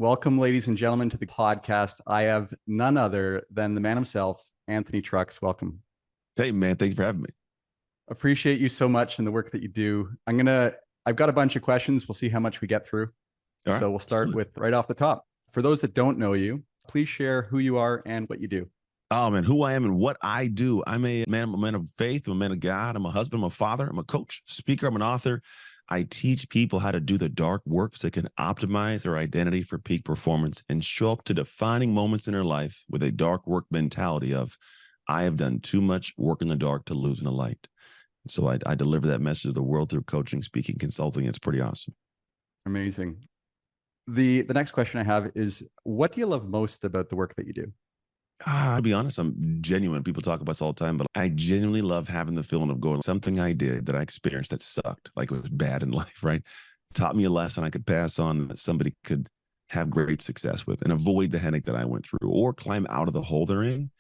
Welcome, ladies and gentlemen, to the podcast. I have none other than the man himself, Anthony Trucks. Welcome. Hey, man, thanks for having me. Appreciate you so much and the work that you do. I've got a bunch of questions. We'll see how much we get through. All right. So we'll start with right off the top. For those that don't know you, please share who you are and what you do. Oh, man, who I am and what I do. I'm a man of faith. I'm a man of God. I'm a husband. I'm a father. I'm a coach, speaker. I'm an author. I teach people how to do the dark work so they can optimize their identity for peak performance and show up to defining moments in their life with a dark work mentality of, I have done too much work in the dark to lose in the light. So I deliver that message to the world through coaching, speaking, consulting. It's pretty awesome. Amazing. The next question I have is, what do you love most about the work that you do? To be honest, I'm genuine. People talk about this all the time, but I genuinely love having the feeling of going, something I did that I experienced that sucked, like it was bad in life, right? Taught me a lesson I could pass on that somebody could have great success with and avoid the headache that I went through or climb out of the hole they're in.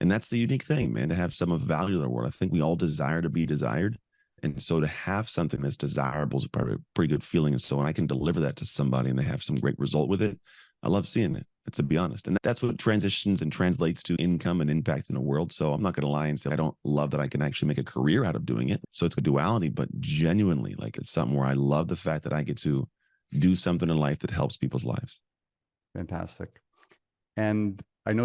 And that's the unique thing, man, to have some of value in the world. I think we all desire to be desired. And so to have something that's desirable is probably a pretty good feeling. And so when I can deliver that to somebody and they have some great result with it, I love seeing it, to be honest. And that's what transitions and translates to income and impact in the world. So I'm not going to lie and say I don't love that I can actually make a career out of doing it. So it's a duality, but genuinely, like, it's something where I love the fact that I get to do something in life that helps people's lives. Fantastic. And I know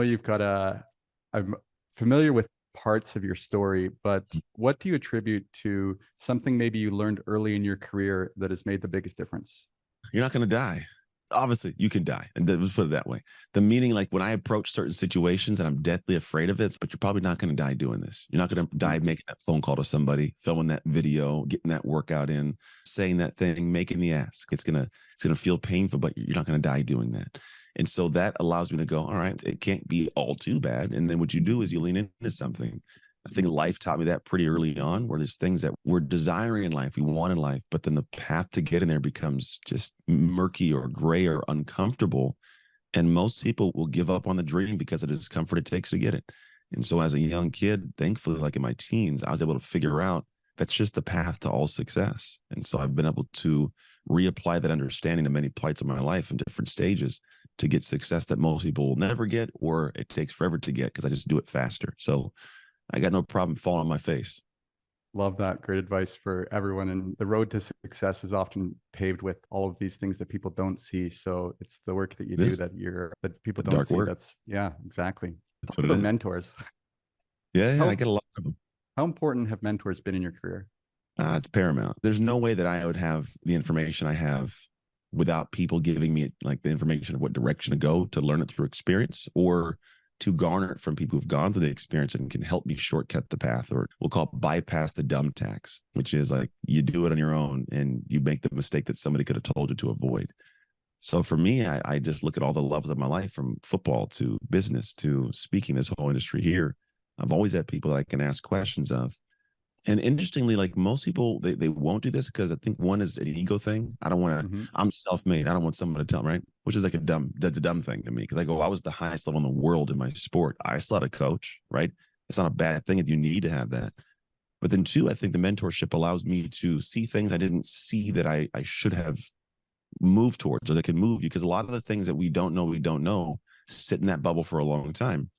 I'm familiar with parts of your story, but what do you attribute to something maybe you learned early in your career that has made the biggest difference? You're not going to die. Obviously, you can die. And let's put it that way. The meaning, like when I approach certain situations and I'm deathly afraid of it, but you're probably not going to die doing this. You're not going to die making that phone call to somebody, filming that video, getting that workout in, saying that thing, making the ask. It's gonna feel painful, but you're not going to die doing that. And so that allows me to go, all right, it can't be all too bad. And then what you do is you lean into something. I think life taught me that pretty early on, where there's things that we're desiring in life, we want in life, but then the path to get in there becomes just murky or gray or uncomfortable. And most people will give up on the dream because of the discomfort it takes to get it. And so as a young kid, thankfully, like in my teens, I was able to figure out that's just the path to all success. And so I've been able to reapply that understanding to many plights of my life in different stages to get success that most people will never get, or it takes forever to get because I just do it faster. So I got no problem falling on my face. Love that. Great advice for everyone. And the road to success is often paved with all of these things that people don't see. So it's the work that you do that people don't Dark see. work. Yeah, exactly. That's Talk what it about is. mentors. Yeah, How I get a lot of them. how important have mentors been in your career? It's paramount. There's no way that I would have the information I have without people giving me like the information of what direction to go to learn it through experience, or to garner it from people who've gone through the experience and can help me shortcut the path, or we'll call it bypass the dumb tax, which is like you do it on your own and you make the mistake that somebody could have told you to avoid. So for me, I just look at all the levels of my life, from football to business to speaking, this whole industry here. I've always had people that I can ask questions of. And interestingly, like most people, they won't do this because I think one is an ego thing. I don't want to, Hmm. I'm self-made. I don't want someone to tell me, right? Which is like that's a dumb thing to me. Because I go, I was the highest level in the world in my sport. I still had a coach, right? It's not a bad thing if you need to have that. But then two, I think the mentorship allows me to see things I didn't see that I should have moved towards, or that can move you. Because a lot of the things that we don't know, sit in that bubble for a long time.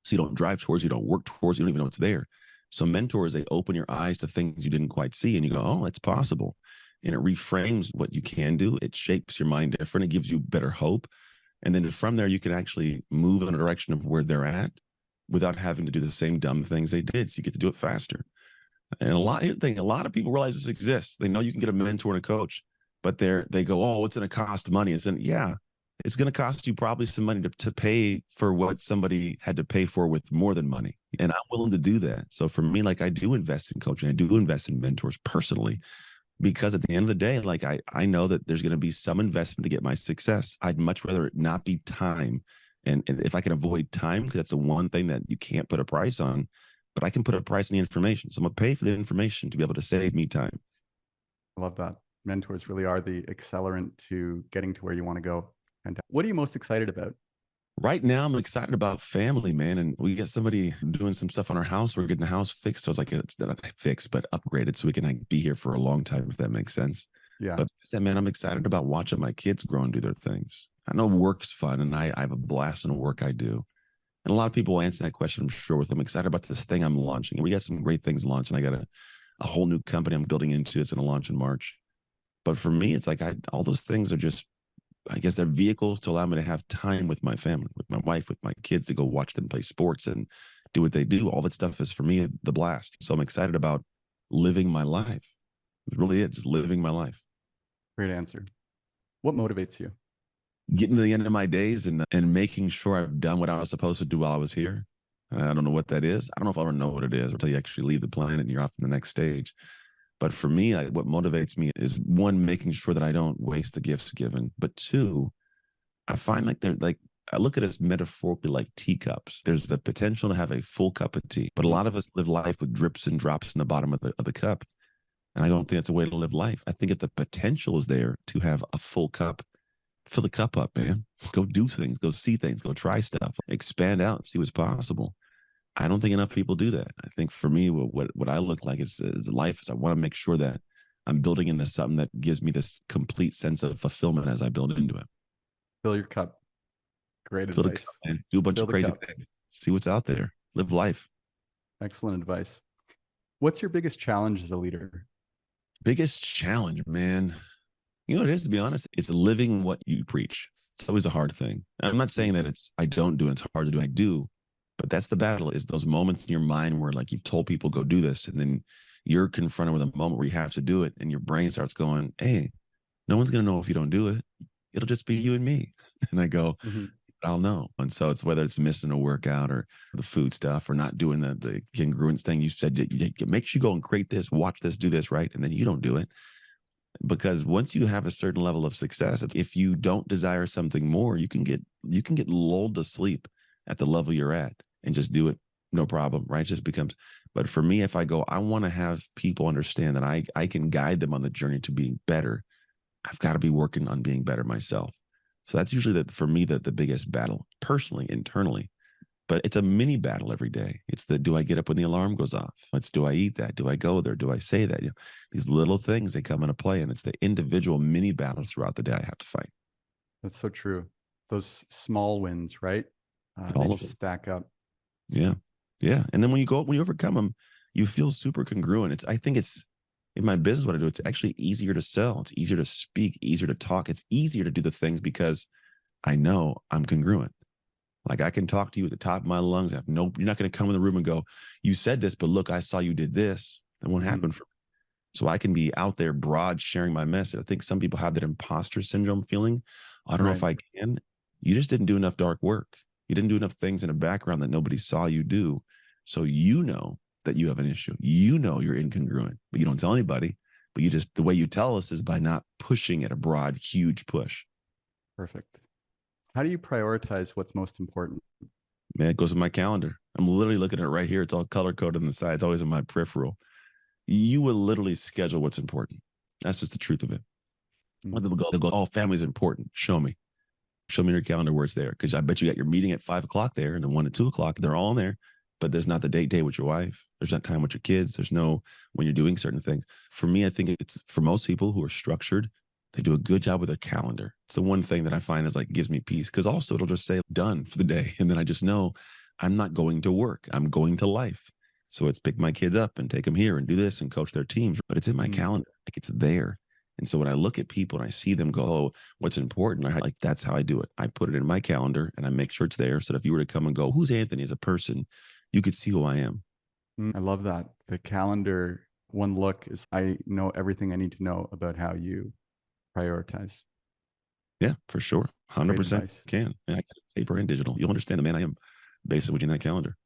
So you don't drive towards, you don't work towards, you don't even know it's there. So mentors, they open your eyes to things you didn't quite see, and you go, oh, it's possible. And it reframes what you can do. It shapes your mind different. It gives you better hope. And then from there, you can actually move in a direction of where they're at without having to do the same dumb things they did. So you get to do it faster. And a lot of people realize this exists. They know you can get a mentor and a coach, but they go, oh, it's going to cost money. Yeah, it's going to cost you probably some money to pay for what somebody had to pay for with more than money. And I'm willing to do that. So for me, like, I do invest in coaching. I do invest in mentors personally, because at the end of the day, like, I know that there's going to be some investment to get my success. I'd much rather it not be time. And if I can avoid time, because that's the one thing that you can't put a price on, but I can put a price on the information. So I'm going to pay for the information to be able to save me time. I love that. Mentors really are the accelerant to getting to where you want to go. And what are you most excited about? Right now, I'm excited about family, man. And we got somebody doing some stuff on our house. We're getting the house fixed. So it's like, it's not fixed, but upgraded so we can like be here for a long time, if that makes sense. Yeah. But I said, man, I'm excited about watching my kids grow and do their things. I know work's fun, and I have a blast in the work I do. And a lot of people will answer that question, I'm sure, with I'm excited about this thing I'm launching. And we got some great things launching. I got a whole new company I'm building into. It's going to launch in March. But for me, it's like all those things are just, I guess they're vehicles to allow me to have time with my family, with my wife, with my kids, to go watch them play sports and do what they do. All that stuff is for me the blast. So I'm excited about living my life. It's really it, just living my life. Great answer. What motivates you? Getting to the end of my days and making sure I've done what I was supposed to do while I was here. I don't know what that is. I don't know if I'll ever know what it is until you actually leave the planet and you're off to the next stage. But for me, what motivates me is, one, making sure that I don't waste the gifts given. But two, I find like I look at it as metaphorically like teacups. There's the potential to have a full cup of tea, but a lot of us live life with drips and drops in the bottom of the cup. And I don't think that's a way to live life. I think if the potential is there to have a full cup, fill the cup up, man. Go do things, go see things, go try stuff, expand out, see what's possible. I don't think enough people do that. I think for me, what I look like is life is I want to make sure that I'm building into something that gives me this complete sense of fulfillment as I build into it. Fill your cup. Great Fill the advice. cup, man. Do a bunch Fill of the crazy cup. things. See what's out there. Live life. Excellent advice. What's your biggest challenge as a leader? Biggest challenge, man. You know what it is, to be honest? It's living what you preach. It's always a hard thing. I'm not saying that I don't do it. It's hard to do. I do. But that's the battle, is those moments in your mind where like you've told people go do this, and then you're confronted with a moment where you have to do it, and your brain starts going, hey, no one's going to know if you don't do it. It'll just be you and me. And I go, Mhm. I'll know. And so it's whether it's missing a workout or the food stuff or not doing the congruence thing. You said you make sure you go and create this, watch this, do this, right? And then you don't do it. Because once you have a certain level of success, if you don't desire something more, you can get lulled to sleep at the level you're at and just do it, no problem, right? It just becomes. But for me, if I go, I want to have people understand that I can guide them on the journey to being better. I've got to be working on being better myself. So that's usually for me the biggest battle, personally, internally. But it's a mini battle every day. It's do I get up when the alarm goes off? It's, do I eat that? Do I go there? Do I say that? These little things, they come into play, and it's the individual mini battles throughout the day I have to fight. That's so true. Those small wins, right? They All of just them. stack up. Yeah. Yeah. And then when you overcome them, you feel super congruent. I think it's in my business, what I do, it's actually easier to sell. It's easier to speak, easier to talk. It's easier to do the things because I know I'm congruent. Like I can talk to you at the top of my lungs. You're not going to come in the room and go, you said this, but look, I saw you did this. That won't happen for me. So I can be out there broad sharing my message. I think some people have that imposter syndrome feeling. I don't know if I can. You just didn't do enough dark work. You didn't do enough things in the background that nobody saw you do. So you know that you have an issue. You know you're incongruent, but you don't tell anybody. But the way you tell us is by not pushing at a broad, huge push. Perfect. How do you prioritize what's most important? Man, it goes in my calendar. I'm literally looking at it right here. It's all color coded on the side. It's always in my peripheral. You will literally schedule what's important. That's just the truth of it. When they'll go, oh, family's important. Show me in your calendar where it's there. Because I bet you got your meeting at 5 o'clock there, and then 1 to 2 o'clock, they're all in there. But there's not the date day with your wife. There's not time with your kids. There's no when you're doing certain things. For me, I think it's for most people who are structured, they do a good job with their calendar. It's the one thing that I find is like gives me peace, because also it'll just say done for the day. And then I just know I'm not going to work. I'm going to life. So it's pick my kids up and take them here and do this and coach their teams. But it's in my calendar. Like it's there. And so when I look at people and I see them go, oh, what's important? Like that's how I do it. I put it in my calendar and I make sure it's there. So that if you were to come and go, who's Anthony as a person? You could see who I am. I love that. The calendar, one look is I know everything I need to know about how you prioritize. Yeah, for sure. 100% can. Yeah, I got paper and digital. You'll understand the man I am based on what's in that calendar.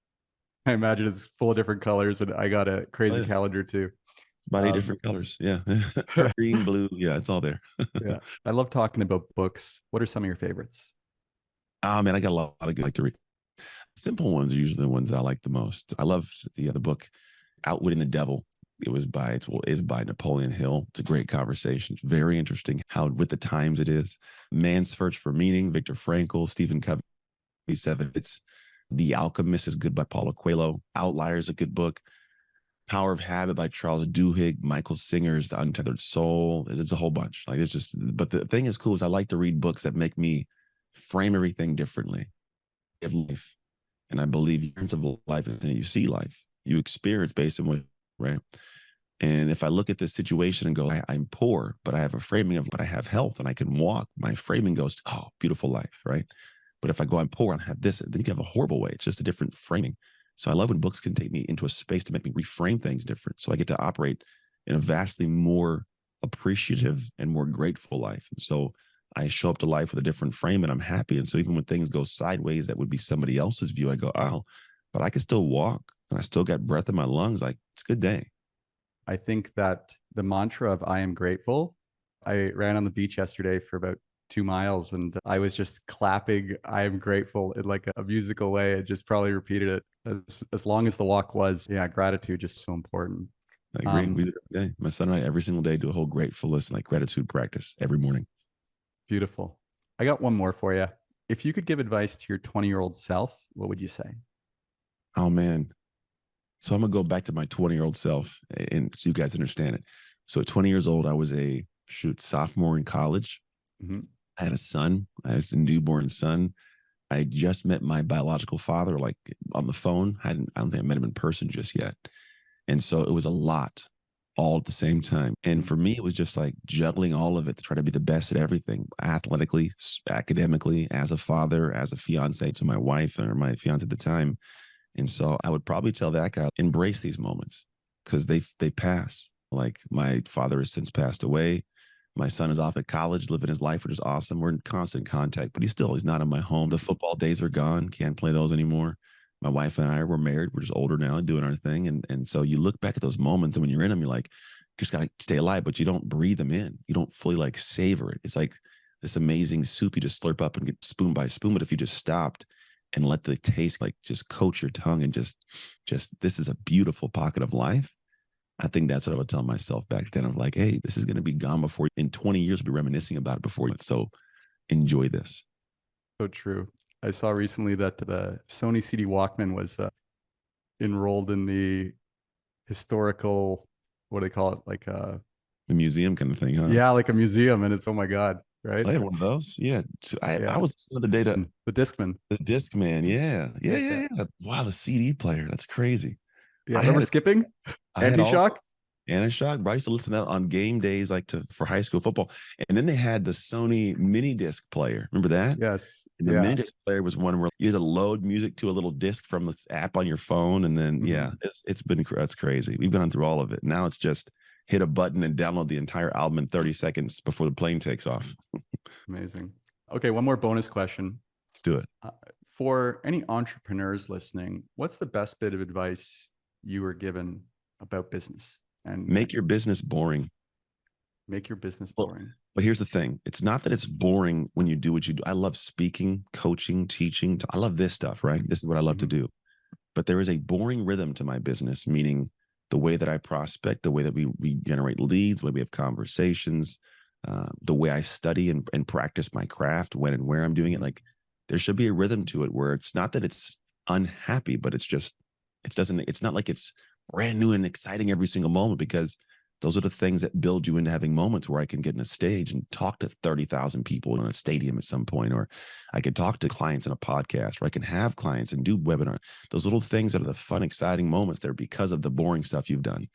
I imagine it's full of different colors, and I got a crazy calendar too. About 8 different colors. Yeah. Green, blue. Yeah, it's all there. Yeah. I love talking about books. What are some of your favorites? Oh, man, I got a lot of good like to read. Simple ones are usually the ones that I like the most. I love the book, Outwitting the Devil. It is by Napoleon Hill. It's a great conversation. It's very interesting how with the times it is. Man's Search for Meaning, Viktor Frankl, Stephen Covey said it's The Alchemist is good by Paulo Coelho. Outlier is a good book. Power of Habit by Charles Duhigg, Michael Singer's The Untethered Soul. It's a whole bunch. Like it's just, but the thing is cool is I like to read books that make me frame everything differently of life. And I believe in terms of life is you see life, you experience based on what, right? And if I look at this situation and go, I'm poor, but I have a framing of, but I have health and I can walk, my framing goes, oh, beautiful life, right? But if I go, I'm poor and I have this, then you can have a horrible way. It's just a different framing. So I love when books can take me into a space to make me reframe things different. So I get to operate in a vastly more appreciative and more grateful life. And so I show up to life with a different frame and I'm happy. And so even when things go sideways, that would be somebody else's view, I go, oh, but I can still walk and I still got breath in my lungs. Like it's a good day. I think that the mantra of I am grateful. I ran on the beach yesterday for about 2 miles and I was just clapping I am grateful in like a musical way. I just probably repeated it as long as the walk was. Yeah, gratitude just so important. I agree. We do it every day. My son and I every single day do a whole gratefulness and like gratitude practice every morning. Beautiful. I got one more for you. If you could give advice to your 20-year-old self, what would you say? Oh man. So I'm gonna go back to my 20-year-old self and so you guys understand it. So at 20 years old, I was a sophomore in college. Mm-hmm. I had a son. I was a newborn son. I had just met my biological father, like on the phone. I don't think I met him in person just yet. And so it was a lot all at the same time. And for me, it was just like juggling all of it to try to be the best at everything, athletically, academically, as a father, as a fiance to my wife or my fiance at the time. And so I would probably tell that guy, embrace these moments because they pass. Like my father has since passed away. My son is off at college, living his life, which is awesome. We're in constant contact, but he's not in my home. The football days are gone. Can't play those anymore. My wife and I were married. We're just older now, doing our thing. And so you look back at those moments, and when you're in them, you're like, you just gotta stay alive, but you don't breathe them in. You don't fully like savor it. It's like this amazing soup you just slurp up and get spoon by spoon. But if you just stopped and let the taste like just coat your tongue and just this is a beautiful pocket of life. I think that's what I would tell myself back then of like, hey, this is going to be gone before in 20 years, we'll be reminiscing about it before. So enjoy this. So true. I saw recently that the Sony CD Walkman was enrolled in the historical, what do they call it? Like The museum kind of thing, huh? yeah, like a museum. And it's, oh my God, right? I had one of those. Yeah. I Yeah. was the other day to The Discman. the Discman. Yeah. Yeah. Yeah. Yeah. Wow. The CD player. That's crazy. Yeah. I Remember had it. skipping? I had all Anti-shock? Anna bro. I used to listen to that on game days, like for high school football. And then they had the Sony mini disc player. Remember that? Yes. And the Yeah. mini disc player was one where you had to load music to a little disc from this app on your phone. And then, yeah, that's crazy. We've gone through all of it. Now it's just hit a button and download the entire album in 30 seconds before the plane takes off. Amazing. Okay. One more bonus question. Let's do it. For any entrepreneurs listening, what's the best bit of advice you were given about business? And make your business boring. Make your business boring. But here's the thing. It's not that it's boring when you do what you do. I love speaking, coaching, teaching. I love this stuff, right? This is what I love to do. But there is a boring rhythm to my business, meaning the way that I prospect, the way that we generate leads, the way we have conversations, the way I study and practice my craft, when and where I'm doing it. Like there should be a rhythm to it where it's not that it's unhappy, but it's not like it's brand new and exciting every single moment, because those are the things that build you into having moments where I can get in a stage and talk to 30,000 people in a stadium at some point, or I can talk to clients in a podcast, or I can have clients and do webinar. Those little things that are the fun, exciting moments there because of the boring stuff you've done.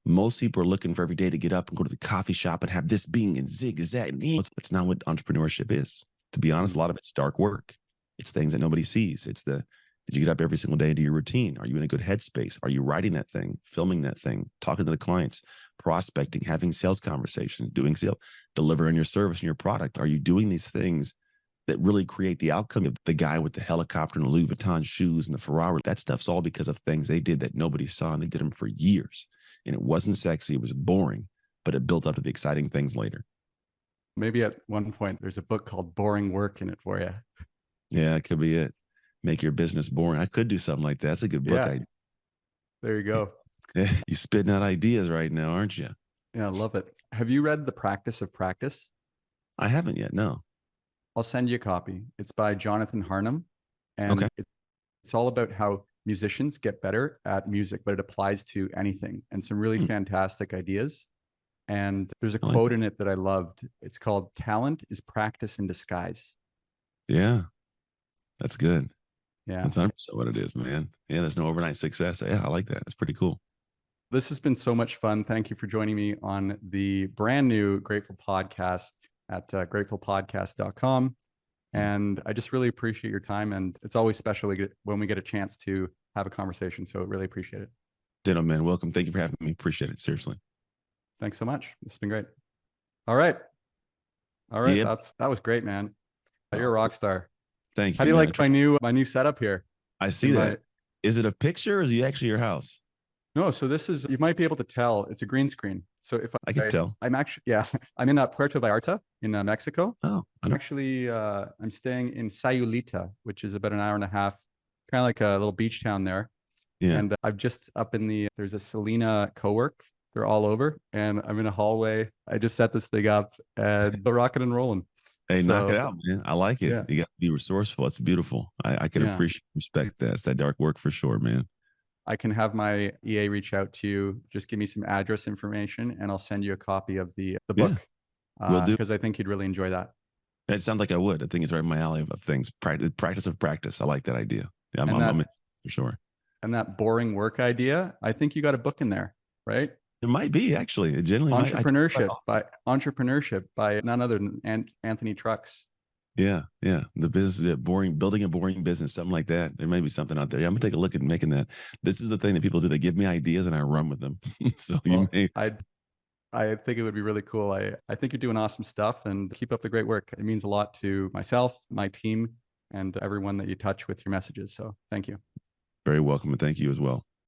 Most people are looking for every day to get up and go to the coffee shop and have this being and zig zag. It's not what entrepreneurship is. To be honest, a lot of it's dark work. It's things that nobody sees. Did you get up every single day and do your routine? Are you in a good headspace? Are you writing that thing, filming that thing, talking to the clients, prospecting, having sales conversations, doing sales, delivering your service and your product? Are you doing these things that really create the outcome of the guy with the helicopter and the Louis Vuitton shoes and the Ferrari? That stuff's all because of things they did that nobody saw, and they did them for years. And it wasn't sexy. It was boring, but it built up to the exciting things later. Maybe at one point there's a book called Boring Work in it for you. Yeah, it could be it. Make your business boring. I could do something like that. That's a good book. Yeah. There you go. You're spitting out ideas right now, aren't you? Yeah, I love it. Have you read The Practice of Practice? I haven't yet. No. I'll send you a copy. It's by Jonathan Harnum. And Okay. it's all about how musicians get better at music, but it applies to anything, and some really fantastic ideas. And there's a I like quote that. in it that I loved. It's called "Talent is practice in disguise." Yeah, that's good. Yeah. That's 100% what it is, man. Yeah, there's no overnight success. Yeah, I like that. It's pretty cool. This has been so much fun. Thank you for joining me on the brand new Grateful Podcast at gratefulpodcast.com. And I just really appreciate your time. And it's always special when we get a chance to have a conversation. So really appreciate it. Ditto, man. Welcome. Thank you for having me. Appreciate it. Seriously. Thanks so much. It's been great. All right. All right. Yep. That was great, man. You're a Oh, rock star. thank How you, do you man. like my new setup here? I In see my that. Is it a picture or is it actually your house? No, so this is, you might be able to tell, it's a green screen. So if I can tell. I'm actually, yeah, I'm in Puerto Vallarta in Mexico. Oh, I know. Actually, I'm staying in Sayulita, which is about an hour and a half, kind of like a little beach town there. Yeah. And I've just up in there's a Selena co-work. They're all over, and I'm in a hallway. I just set this thing up and the rocking and rolling. Hey, knock it So out, man. I like it. yeah, You got to be resourceful. It's beautiful. I can yeah. appreciate, respect that. It's that dark work for sure, man. I can have my EA reach out to you. Just give me some address information, and I'll send you a copy of the Yeah, book will do. because I think you'd really enjoy that. It sounds like I would. I think it's right in my alley of things. Practice of practice. I like that idea. Yeah, And I'm that in for sure. and that boring work idea, I think you got a book in there, right? It might be actually. It generally might. Entrepreneurship by none other than Anthony Trucks. Yeah, yeah. The business, the boring, building a boring business, something like that. There may be something out there. Yeah, I'm gonna take a look at making that. This is the thing that people do. They give me ideas and I run with them. So you Well, may. I think it would be really cool. I think you're doing awesome stuff, and keep up the great work. It means a lot to myself, my team, and everyone that you touch with your messages. So thank you. Very welcome and thank you as well.